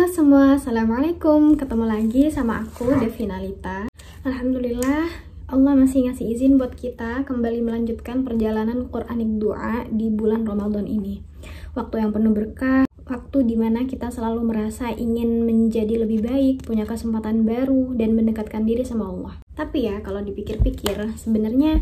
Halo semua, Assalamualaikum. Ketemu lagi sama aku, Devinalita. Alhamdulillah, Allah masih ngasih izin buat kita kembali melanjutkan perjalanan Quranic Doa di bulan Ramadan ini. Waktu yang penuh berkah, waktu dimana kita selalu merasa ingin menjadi lebih baik, punya kesempatan baru, dan mendekatkan diri sama Allah. Tapi ya, kalau dipikir-pikir, sebenarnya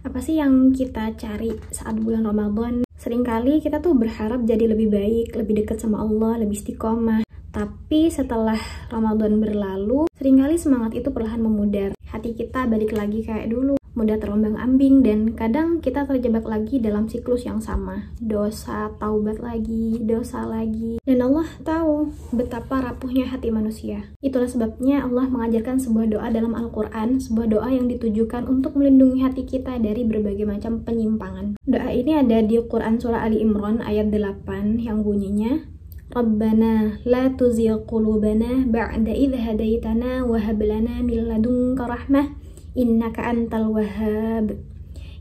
apa sih yang kita cari saat bulan Ramadan? Seringkali kita tuh berharap jadi lebih baik, lebih dekat sama Allah, lebih istiqomah. Tapi setelah Ramadan berlalu, seringkali semangat itu perlahan memudar. Hati kita balik lagi kayak dulu, mudah terombang-ambing, dan kadang kita terjebak lagi dalam siklus yang sama. Dosa, taubat lagi, dosa lagi. Dan Allah tahu betapa rapuhnya hati manusia. Itulah sebabnya Allah mengajarkan sebuah doa dalam Al-Quran, sebuah doa yang ditujukan untuk melindungi hati kita dari berbagai macam penyimpangan. Doa ini ada di Quran Surah Ali Imran ayat 8 yang bunyinya, Rabbana la tuzigh qulubana ba'da idh hadaitana wa hab lana min ladunka rahmah innaka antal wahhab.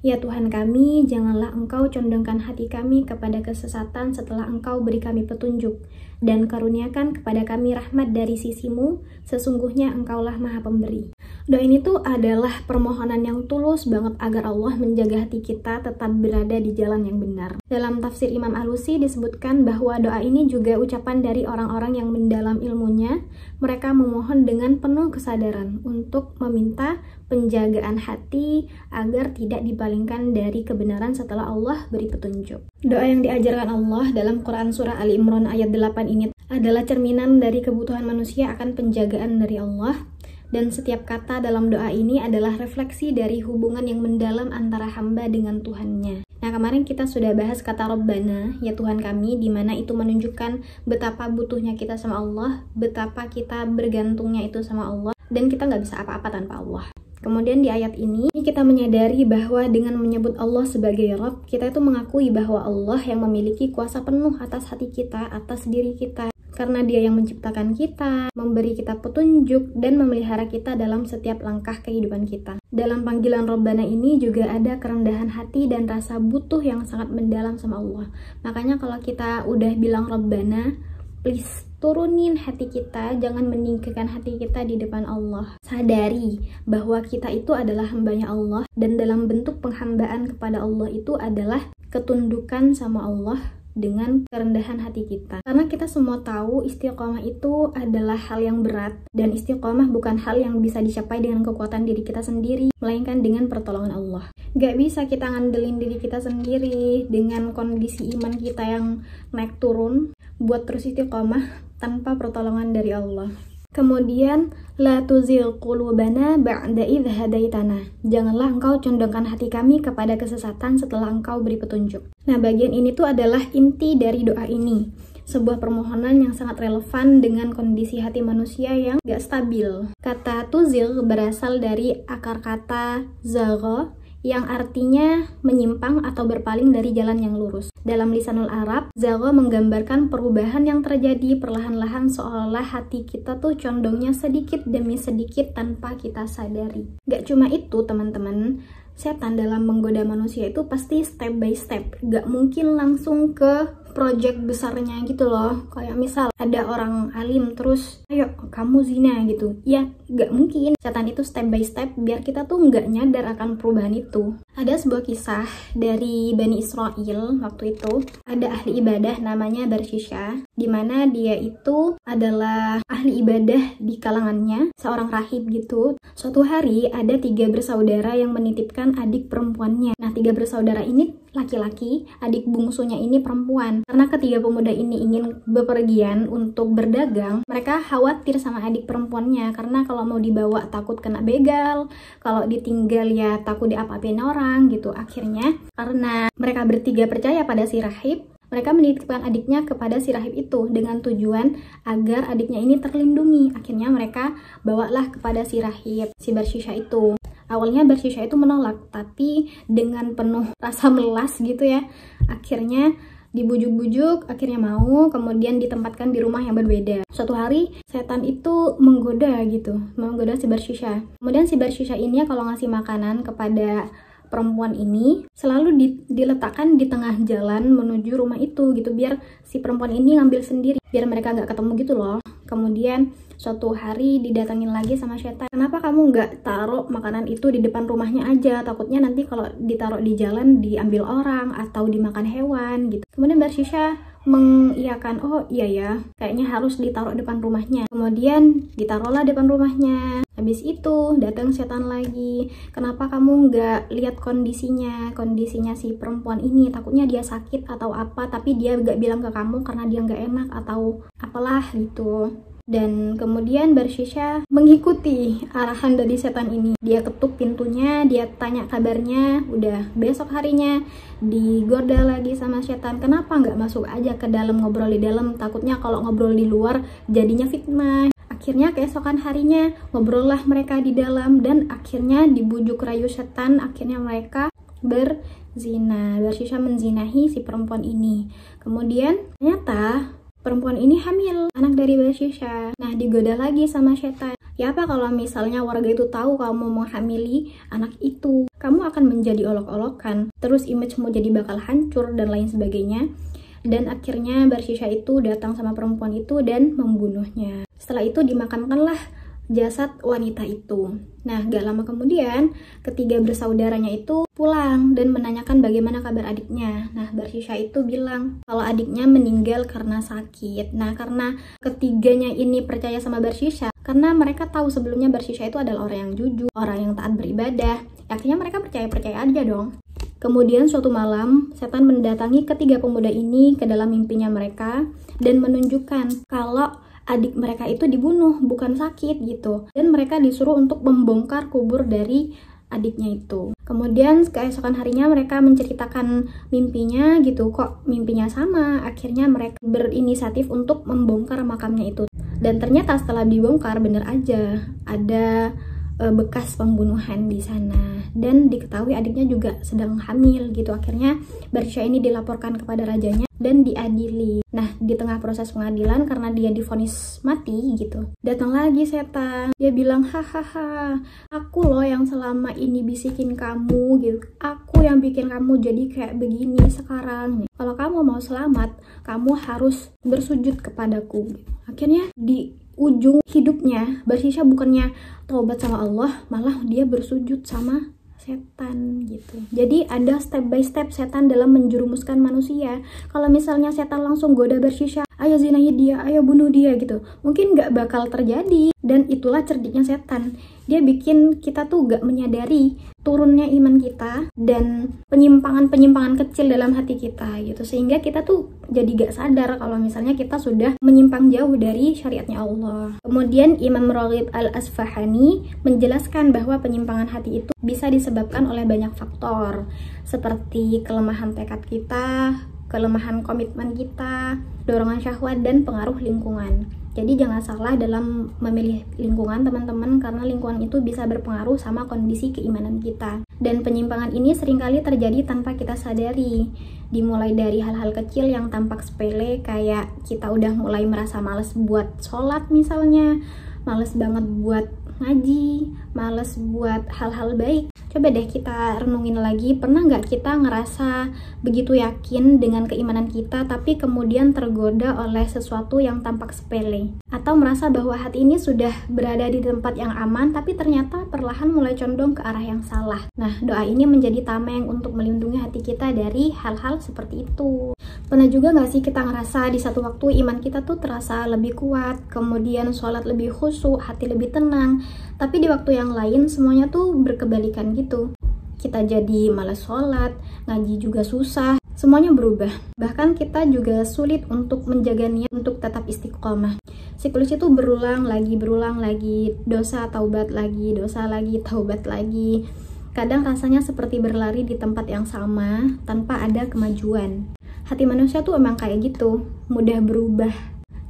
Ya Tuhan kami, janganlah Engkau condongkan hati kami kepada kesesatan setelah Engkau beri kami petunjuk, dan karuniakan kepada kami rahmat dari sisimu, sesungguhnya Engkaulah Maha Pemberi. Doa ini tuh adalah permohonan yang tulus banget agar Allah menjaga hati kita tetap berada di jalan yang benar. Dalam tafsir Imam Alusi disebutkan bahwa doa ini juga ucapan dari orang-orang yang mendalam ilmunya. Mereka memohon dengan penuh kesadaran untuk meminta penjagaan hati agar tidak dipalingkan dari kebenaran setelah Allah beri petunjuk. Doa yang diajarkan Allah dalam Quran Surah Ali Imran ayat 8 ini adalah cerminan dari kebutuhan manusia akan penjagaan dari Allah. Dan setiap kata dalam doa ini adalah refleksi dari hubungan yang mendalam antara hamba dengan Tuhannya. Nah, kemarin kita sudah bahas kata Rabbana, ya Tuhan kami, di mana itu menunjukkan betapa butuhnya kita sama Allah, betapa kita bergantungnya itu sama Allah, dan kita nggak bisa apa-apa tanpa Allah. Kemudian di ayat ini kita menyadari bahwa dengan menyebut Allah sebagai Rabb, kita itu mengakui bahwa Allah yang memiliki kuasa penuh atas hati kita, atas diri kita. Karena Dia yang menciptakan kita, memberi kita petunjuk, dan memelihara kita dalam setiap langkah kehidupan kita. Dalam panggilan Rabbana ini juga ada kerendahan hati dan rasa butuh yang sangat mendalam sama Allah. Makanya kalau kita udah bilang Rabbana, please turunin hati kita, jangan meninggikan hati kita di depan Allah. Sadari bahwa kita itu adalah hambanya Allah, dan dalam bentuk penghambaan kepada Allah itu adalah ketundukan sama Allah dengan kerendahan hati kita. Karena kita semua tahu istiqomah itu adalah hal yang berat, dan istiqomah bukan hal yang bisa dicapai dengan kekuatan diri kita sendiri, melainkan dengan pertolongan Allah. Gak bisa kita ngandelin diri kita sendiri dengan kondisi iman kita yang naik turun buat terus istiqomah tanpa pertolongan dari Allah. Kemudian, la tuzigh qulubana ba'da idh hadaitana. Janganlah Engkau condongkan hati kami kepada kesesatan setelah Engkau beri petunjuk. Nah, bagian ini tuh adalah inti dari doa ini. Sebuah permohonan yang sangat relevan dengan kondisi hati manusia yang gak stabil. Kata tuzigh berasal dari akar kata zagha, yang artinya menyimpang atau berpaling dari jalan yang lurus. Dalam lisanul Arab, zagha menggambarkan perubahan yang terjadi perlahan-lahan seolah hati kita tuh condongnya sedikit demi sedikit tanpa kita sadari. Gak cuma itu teman-teman, setan dalam menggoda manusia itu pasti step by step. Gak mungkin langsung ke project besarnya gitu loh. Kayak misal ada orang alim terus, ayo kamu zina gitu. Ya gak mungkin. Setan itu step by step biar kita tuh gak nyadar akan perubahan itu. Ada sebuah kisah dari Bani Israel waktu itu. Ada ahli ibadah namanya Barshisha, dimana dia itu adalah ahli ibadah di kalangannya, seorang rahib gitu. Suatu hari ada 3 bersaudara yang menitipkan adik perempuannya. Nah, 3 bersaudara ini laki-laki, adik bungsunya ini perempuan. Karena ketiga pemuda ini ingin bepergian untuk berdagang, mereka khawatir sama adik perempuannya, karena kalau mau dibawa takut kena begal, kalau ditinggal ya takut diapa-apain orang gitu. Akhirnya karena mereka bertiga percaya pada si rahib, mereka menitipkan adiknya kepada si rahib itu dengan tujuan agar adiknya ini terlindungi. Akhirnya mereka bawalah kepada si rahib, si Barshisha itu. Awalnya Barshisha itu menolak, tapi dengan penuh rasa melas gitu ya. Akhirnya dibujuk-bujuk, akhirnya mau, kemudian ditempatkan di rumah yang berbeda. Suatu hari setan itu menggoda gitu, menggoda si Barshisha. Kemudian si Barshisha ini kalau ngasih makanan kepada perempuan ini selalu diletakkan di tengah jalan menuju rumah itu gitu, biar si perempuan ini ngambil sendiri, biar mereka nggak ketemu gitu loh. Kemudian suatu hari didatangin lagi sama setan, kenapa kamu nggak taruh makanan itu di depan rumahnya aja, takutnya nanti kalau ditaruh di jalan diambil orang atau dimakan hewan gitu. Kemudian Barsisha mengiyakan, oh iya ya, kayaknya harus ditaruh depan rumahnya. Kemudian ditaruhlah depan rumahnya. Habis itu datang setan lagi, kenapa kamu nggak lihat kondisinya si perempuan ini, takutnya dia sakit atau apa, tapi dia nggak bilang ke kamu karena dia nggak enak atau apalah gitu. Dan kemudian Barsisha mengikuti arahan dari setan ini. Dia ketuk pintunya, dia tanya kabarnya. Udah besok harinya digoda lagi sama setan, kenapa nggak masuk aja ke dalam, ngobrol di dalam, takutnya kalau ngobrol di luar jadinya fitnah. Akhirnya keesokan harinya ngobrollah mereka di dalam, dan akhirnya dibujuk rayu setan, akhirnya mereka berzina. Barsisha menzinahi si perempuan ini. Kemudian ternyata perempuan ini hamil, anak dari Barsisha. Nah, digoda lagi sama setan. Ya apa kalau misalnya warga itu tahu kamu menghamili anak itu? Kamu akan menjadi olok-olokan, terus image-mu jadi bakal hancur dan lain sebagainya. Dan akhirnya Barsisha itu datang sama perempuan itu dan membunuhnya. Setelah itu dimakamkanlah jasad wanita itu. Nah, gak lama kemudian ketiga bersaudaranya itu pulang dan menanyakan bagaimana kabar adiknya. Nah, Barsisha itu bilang kalau adiknya meninggal karena sakit. Nah, karena ketiganya ini percaya sama Barsisha, karena mereka tahu sebelumnya Barsisha itu adalah orang yang jujur, orang yang taat beribadah, akhirnya mereka percaya aja dong. Kemudian suatu malam, setan mendatangi ketiga pemuda ini ke dalam mimpinya mereka dan menunjukkan kalau adik mereka itu dibunuh, bukan sakit gitu. Dan mereka disuruh untuk membongkar kubur dari adiknya itu. Kemudian keesokan harinya mereka menceritakan mimpinya gitu, kok mimpinya sama. Akhirnya mereka berinisiatif untuk membongkar makamnya itu. Dan ternyata setelah dibongkar bener aja ada bekas pembunuhan di sana, dan diketahui adiknya juga sedang hamil gitu. Akhirnya Barsisha ini dilaporkan kepada rajanya dan diadili. Nah, di tengah proses pengadilan karena dia divonis mati gitu, datang lagi setan. Dia bilang, hahaha, aku loh yang selama ini bisikin kamu gitu, aku yang bikin kamu jadi kayak begini sekarang. Kalau kamu mau selamat, kamu harus bersujud kepadaku. Akhirnya di ujung hidupnya Barsisha bukannya taubat sama Allah, malah dia bersujud sama setan gitu. Jadi ada step by step setan dalam menjerumuskan manusia. Kalau misalnya setan langsung goda Barsisha, ayo zinahi dia, ayo bunuh dia gitu, mungkin nggak bakal terjadi. Dan itulah cerdiknya setan, dia bikin kita tuh gak menyadari turunnya iman kita dan penyimpangan-penyimpangan kecil dalam hati kita gitu, sehingga kita tuh jadi gak sadar kalau misalnya kita sudah menyimpang jauh dari syariatnya Allah. Kemudian Imam Raghib Al-Asfahani menjelaskan bahwa penyimpangan hati itu bisa disebabkan oleh banyak faktor, seperti kelemahan tekad kita, kelemahan komitmen kita, dorongan syahwat, dan pengaruh lingkungan. Jadi jangan salah dalam memilih lingkungan teman-teman, karena lingkungan itu bisa berpengaruh sama kondisi keimanan kita. Dan penyimpangan ini seringkali terjadi tanpa kita sadari. Dimulai dari hal-hal kecil yang tampak sepele, kayak kita udah mulai merasa males buat sholat misalnya, males banget buat ngaji, males buat hal-hal baik. Coba deh kita renungin lagi, pernah nggak kita ngerasa begitu yakin dengan keimanan kita, tapi kemudian tergoda oleh sesuatu yang tampak sepele? Atau merasa bahwa hati ini sudah berada di tempat yang aman, tapi ternyata perlahan mulai condong ke arah yang salah. Nah, doa ini menjadi tameng untuk melindungi hati kita dari hal-hal seperti itu. Pernah juga nggak sih kita ngerasa di satu waktu iman kita tuh terasa lebih kuat, kemudian sholat lebih khusyuk, hati lebih tenang, tapi di waktu yang lain semuanya tuh berkebalikan gitu. Kita jadi malas sholat, ngaji juga susah, semuanya berubah. Bahkan kita juga sulit untuk menjaga niat untuk tetap istiqomah. Siklus itu berulang lagi, dosa taubat lagi, dosa lagi, taubat lagi. Kadang rasanya seperti berlari di tempat yang sama tanpa ada kemajuan. Hati manusia tuh emang kayak gitu, mudah berubah.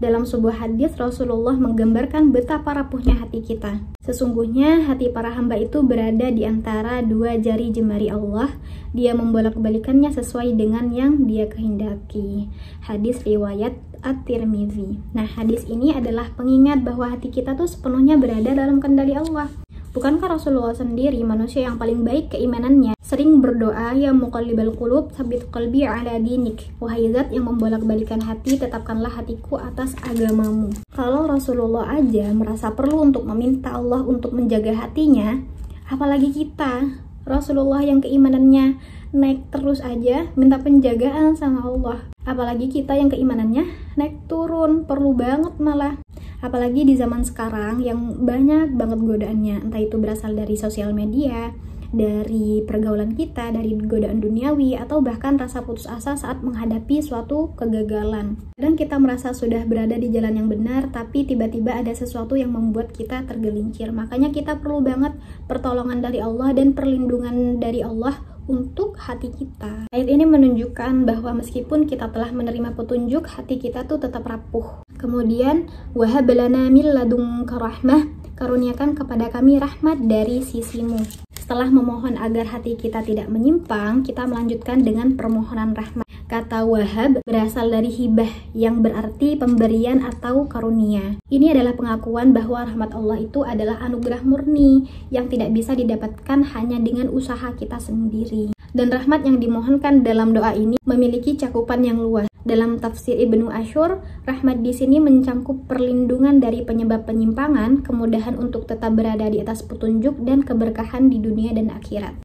Dalam sebuah hadis, Rasulullah menggambarkan betapa rapuhnya hati kita. Sesungguhnya hati para hamba itu berada di antara dua jari jemari Allah. Dia membolak-balikannya sesuai dengan yang dia kehendaki. Hadis riwayat At-Tirmidzi. Nah, hadis ini adalah pengingat bahwa hati kita tuh sepenuhnya berada dalam kendali Allah. Bukankah Rasulullah sendiri manusia yang paling baik keimanannya sering berdoa, ya muqallibal qulub tsabbit qalbi ala dinik, wahai zat yang membolak-balikan hati, tetapkanlah hatiku atas agamamu. Kalau Rasulullah aja merasa perlu untuk meminta Allah untuk menjaga hatinya, apalagi kita, Rasulullah yang keimanannya naik terus aja minta penjagaan sama Allah. Apalagi kita yang keimanannya naik turun, perlu banget malah. Apalagi di zaman sekarang yang banyak banget godaannya, entah itu berasal dari sosial media, dari pergaulan kita, dari godaan duniawi, atau bahkan rasa putus asa saat menghadapi suatu kegagalan. Kadang kita merasa sudah berada di jalan yang benar, tapi tiba-tiba ada sesuatu yang membuat kita tergelincir. Makanya kita perlu banget pertolongan dari Allah dan perlindungan dari Allah untuk hati kita. Ayat ini menunjukkan bahwa meskipun kita telah menerima petunjuk, hati kita tuh tetap rapuh. Kemudian, wahab lana min ladunka rahmah, karuniakan kepada kami rahmat dari sisimu. Setelah memohon agar hati kita tidak menyimpang, kita melanjutkan dengan permohonan rahmat. Kata wahab berasal dari hibah yang berarti pemberian atau karunia. Ini adalah pengakuan bahwa rahmat Allah itu adalah anugerah murni yang tidak bisa didapatkan hanya dengan usaha kita sendiri. Dan rahmat yang dimohonkan dalam doa ini memiliki cakupan yang luas. Dalam tafsir Ibnu Ashur, rahmat di sini mencangkup perlindungan dari penyebab penyimpangan, kemudahan untuk tetap berada di atas petunjuk, dan keberkahan di dunia dan akhirat.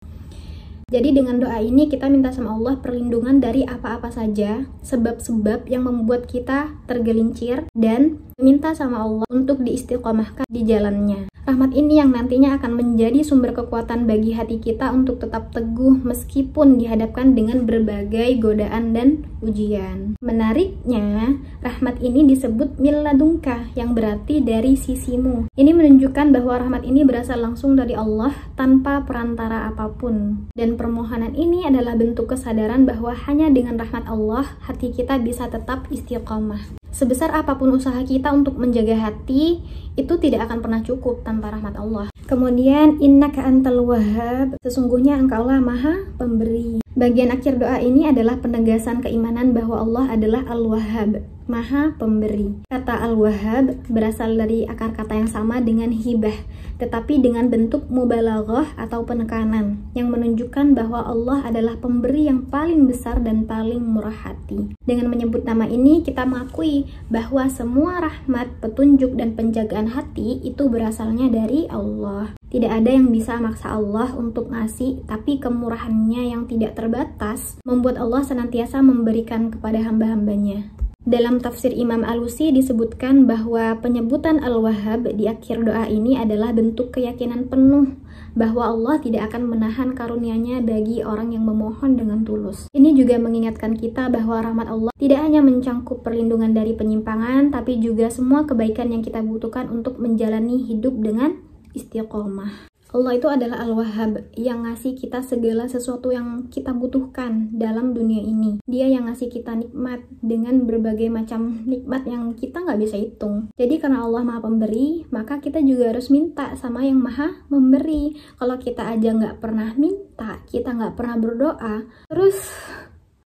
Jadi dengan doa ini kita minta sama Allah perlindungan dari apa-apa saja sebab-sebab yang membuat kita tergelincir, dan minta sama Allah untuk diistiqomahkan di jalannya. Rahmat ini yang nantinya akan menjadi sumber kekuatan bagi hati kita untuk tetap teguh meskipun dihadapkan dengan berbagai godaan dan ujian. Menariknya, rahmat ini disebut min ladunka yang berarti dari sisimu. Ini menunjukkan bahwa rahmat ini berasal langsung dari Allah tanpa perantara apapun. Dan permohonan ini adalah bentuk kesadaran bahwa hanya dengan rahmat Allah hati kita bisa tetap istiqomah. Sebesar apapun usaha kita untuk menjaga hati, itu tidak akan pernah cukup tanpa rahmat Allah. Kemudian, innaka antal wahhab, sesungguhnya engkaulah maha pemberi. Bagian akhir doa ini adalah penegasan keimanan bahwa Allah adalah Al-Wahhab, maha pemberi. Kata Al-Wahhab berasal dari akar kata yang sama dengan hibah, tetapi dengan bentuk mubalaghah atau penekanan, yang menunjukkan bahwa Allah adalah pemberi yang paling besar dan paling murah hati. Dengan menyebut nama ini, kita mengakui bahwa semua rahmat, petunjuk, dan penjagaan hati itu berasalnya dari Allah. Tidak ada yang bisa maksa Allah untuk ngasih, tapi kemurahannya yang tidak terbatas membuat Allah senantiasa memberikan kepada hamba-hambanya. Dalam tafsir Imam Alusi disebutkan bahwa penyebutan Al-Wahhab di akhir doa ini adalah bentuk keyakinan penuh bahwa Allah tidak akan menahan karunia-Nya bagi orang yang memohon dengan tulus. Ini juga mengingatkan kita bahwa rahmat Allah tidak hanya mencangkup perlindungan dari penyimpangan, tapi juga semua kebaikan yang kita butuhkan untuk menjalani hidup dengan istiqomah. Allah itu adalah Al-Wahhab yang ngasih kita segala sesuatu yang kita butuhkan dalam dunia ini. Dia yang ngasih kita nikmat dengan berbagai macam nikmat yang kita nggak bisa hitung. Jadi karena Allah maha pemberi, maka kita juga harus minta sama yang maha memberi. Kalau kita aja nggak pernah minta, kita nggak pernah berdoa, terus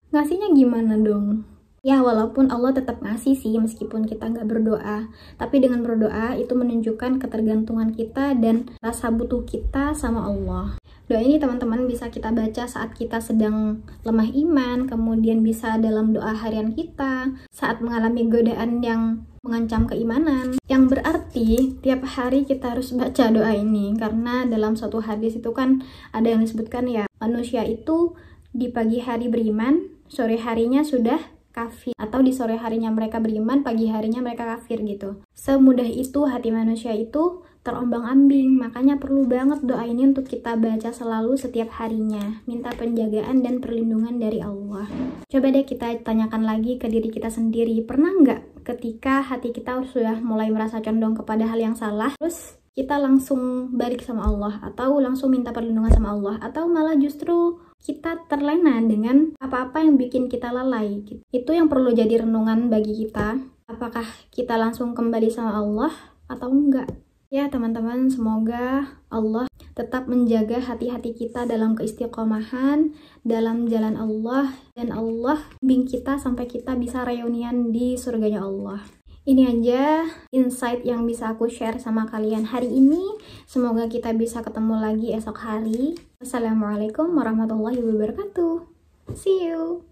ngasihnya gimana dong? Ya, walaupun Allah tetap ngasih sih meskipun kita nggak berdoa, tapi dengan berdoa itu menunjukkan ketergantungan kita dan rasa butuh kita sama Allah. Doa ini teman-teman bisa kita baca saat kita sedang lemah iman, kemudian bisa dalam doa harian kita, saat mengalami godaan yang mengancam keimanan, yang berarti tiap hari kita harus baca doa ini, karena dalam suatu hadis itu kan ada yang disebutkan ya, manusia itu di pagi hari beriman, sore harinya sudah kafir, atau di sore harinya mereka beriman, pagi harinya mereka kafir gitu. Semudah itu hati manusia itu terombang-ambing, makanya perlu banget doa ini untuk kita baca selalu setiap harinya, minta penjagaan dan perlindungan dari Allah. Coba deh kita tanyakan lagi ke diri kita sendiri, pernah nggak ketika hati kita sudah mulai merasa condong kepada hal yang salah, terus kita langsung balik sama Allah, atau langsung minta perlindungan sama Allah, atau malah justru kita terlena dengan apa-apa yang bikin kita lalai gitu. Itu yang perlu jadi renungan bagi kita. Apakah kita langsung kembali sama Allah atau enggak? Ya teman-teman, semoga Allah tetap menjaga hati-hati kita dalam keistiqomahan, dalam jalan Allah, dan Allah bimbing kita sampai kita bisa reunian di surganya Allah. Ini aja insight yang bisa aku share sama kalian hari ini. Semoga kita bisa ketemu lagi esok hari. Assalamualaikum warahmatullahi wabarakatuh. See you.